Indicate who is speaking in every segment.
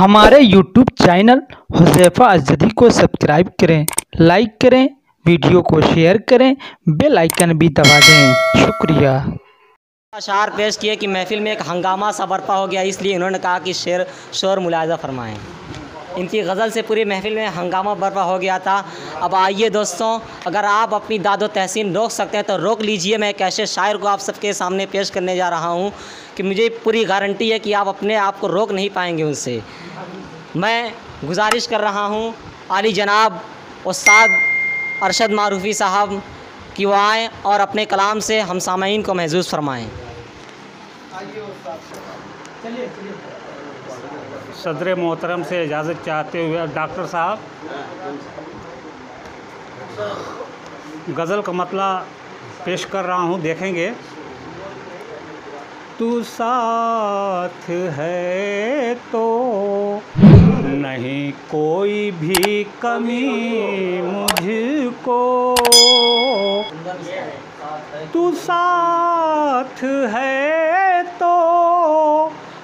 Speaker 1: हमारे YouTube channel Huzaifa अज़दी को subscribe करें, लाइक करें, वीडियो को शेयर करें, बेल आइकन भी दबा दें। शुक्रिया।
Speaker 2: अशार पेश किए कि महफिल में एक हंगामा सा बर्पा हो गया, इसलिए इन्होंने कहा कि शेर शोर मुलाहिज़ा फरमाएँ। इनकी गज़ल से पूरी महफिल में हंगामा बर्पा हो गया था। अब आइए दोस्तों, अगर आप अपनी दादो तहसीन रोक सकते हैं तो रोक लीजिए। मैं एक ऐसे शायर को आप सबके सामने पेश करने जा रहा हूँ कि मुझे पूरी गारंटी है कि आप अपने आप को रोक नहीं पाएंगे उनसे। मैं गुजारिश कर रहा हूँ आली जनाब उस्ताद अरशद मारूफ़ी साहब कि वो आएँ और अपने कलाम से हम सामईन को महज़ूज़ फरमाएँ।
Speaker 3: सदर मोहतरम से इजाज़त चाहते हुए डॉक्टर साहब, गज़ल का मतला पेश कर रहा हूँ, देखेंगे। तू साथ है तो नहीं कोई भी कमी मुझको, तू साथ है तो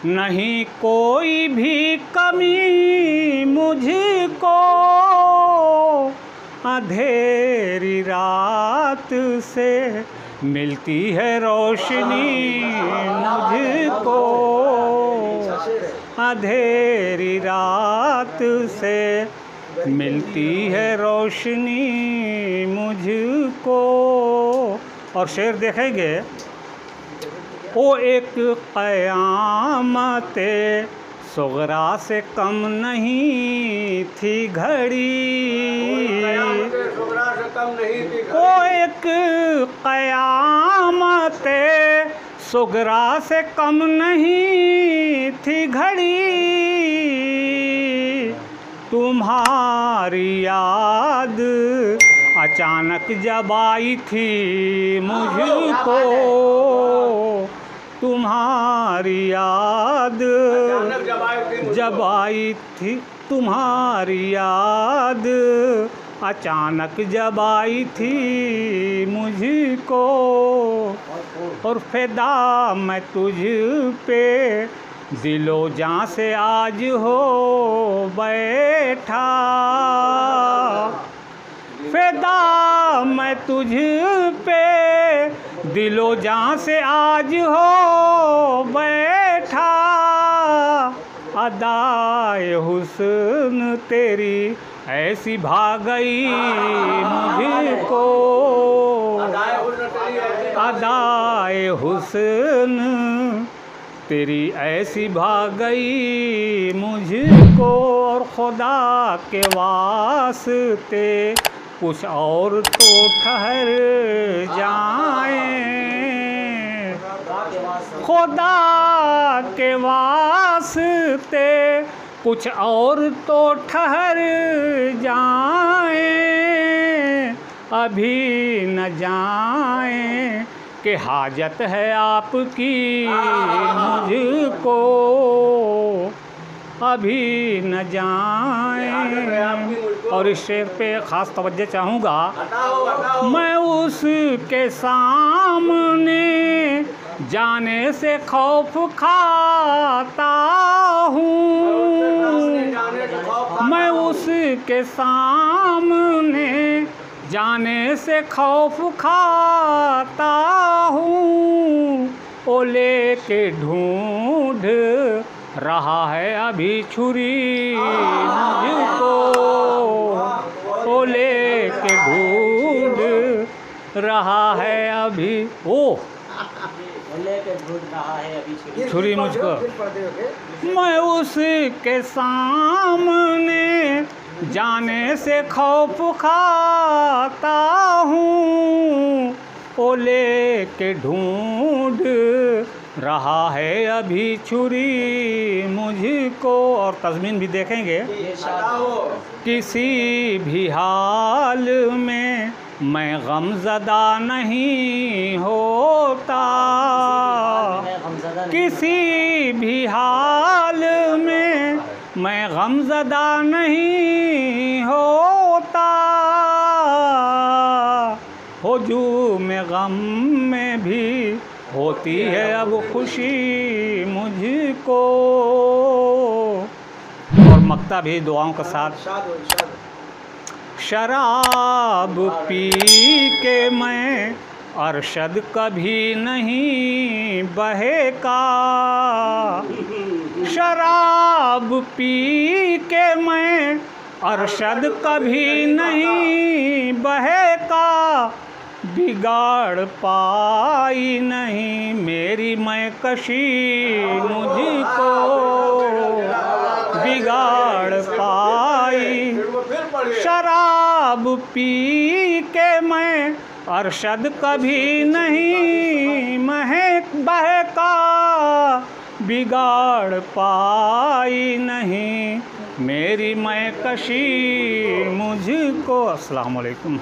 Speaker 3: नहीं कोई भी कमी मुझको, अंधेरी रात से मिलती है रोशनी मुझको, अंधेरी रात से मिलती है रोशनी मुझको। और शेर देखेंगे। ओ एक क़यामत सुग़रा से कम नहीं थी घड़ी, ओ एक क़यामत सुग़रा से कम नहीं थी घड़ी, तुम्हारी याद अचानक जब आई थी मुझको, तुम्हारी याद जब आई थी, तुम्हारी याद अचानक जब आई थी मुझको, और फ़िदा मैं तुझ पे दिलो जान से आज हो बैठा, फ़िदा मैं तुझ पे दिलो जान से आज हो बैठा, अदाए हुस्न तेरी ऐसी भा गई मुझको, अदाए हुस्न तेरी ऐसी भा गई मुझको, और खुदा के वास्ते कुछ और तो ठहर जाएं, खुदा के वास्ते कुछ और तो ठहर जाएं, अभी न जाएं कि हाजत है आपकी मुझको, अभी न जाएं। और इस शेर पे ख़ास तवज्जो चाहूँगा। मैं उसके सामने जाने से खौफ खाता हूँ, मैं उसके सामने जाने से खौफ खाता हूँ, ओ लेके ढूंढ रहा है अभी छुरी मुझको, ओ लेके ढूंढ रहा है अभी, ओ लेके ढूंढ रहा है अभी छुरी मुझको, मैं उसके सामने जाने से खौफ खाता हूँ, ओ लेके ढूंढ रहा है अभी छुरी मुझको। और तज़मीन भी देखेंगे। किसी भी हाल में मैं गमज़दा नहीं होता, किसी भी हाल में मैं गमज़दा नहीं होता, हुजूम गम में भी होती है अब खुशी मुझको। मक्ता भी दुआओं के साथ। शराब पी के मैं अरशद कभी नहीं बहेगा, शराब पी के मैं अरशद कभी नहीं बहेगा, बिगाड़ पाई नहीं मेरी मैं कशी मुझको, बिगाड़ पाई। शराब पी के मैं अरशद कभी नहीं बहका, बिगाड़ पाई नहीं मेरी मैं कशी मुझको। अस्सलाम वालेकुम।